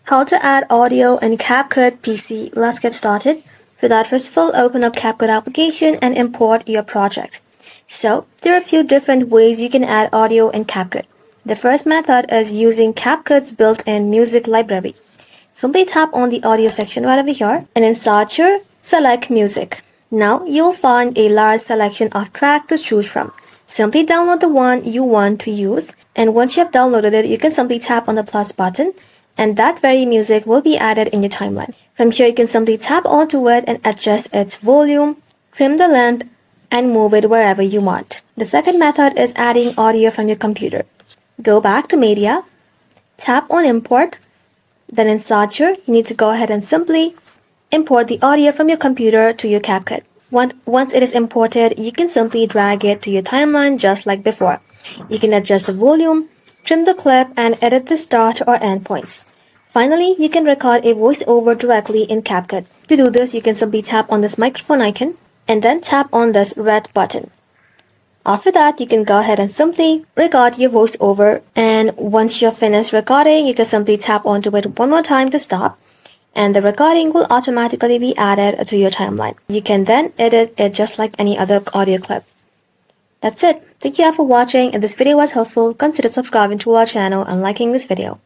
How to add audio in CapCut PC. Let's get started. For that, first of all, open up CapCut application and import your project. So, there are a few different ways you can add audio in CapCut. The first method is using CapCut's built-in music library. Simply tap on the audio section right over here and in Searcher, select Music. Now, you'll find a large selection of tracks to choose from. Simply download the one you want to use, and once you have downloaded it, you can simply tap on the plus button and that very music will be added in your timeline. From here, you can simply tap onto it and adjust its volume, trim the length, and move it wherever you want. The second method is adding audio from your computer. Go back to Media, tap on Import, then in Searcher, you need to go ahead and simply import the audio from your computer to your CapCut. Once it is imported, you can simply drag it to your timeline just like before. You can adjust the volume, trim the clip, and edit the start or end points. Finally, you can record a voiceover directly in CapCut. To do this, you can simply tap on this microphone icon and then tap on this red button. After that, you can go ahead and simply record your voiceover, and once you're finished recording, you can simply tap onto it one more time to stop, and the recording will automatically be added to your timeline. You can then edit it just like any other audio clip. That's it. Thank you all for watching. If this video was helpful, consider subscribing to our channel and liking this video.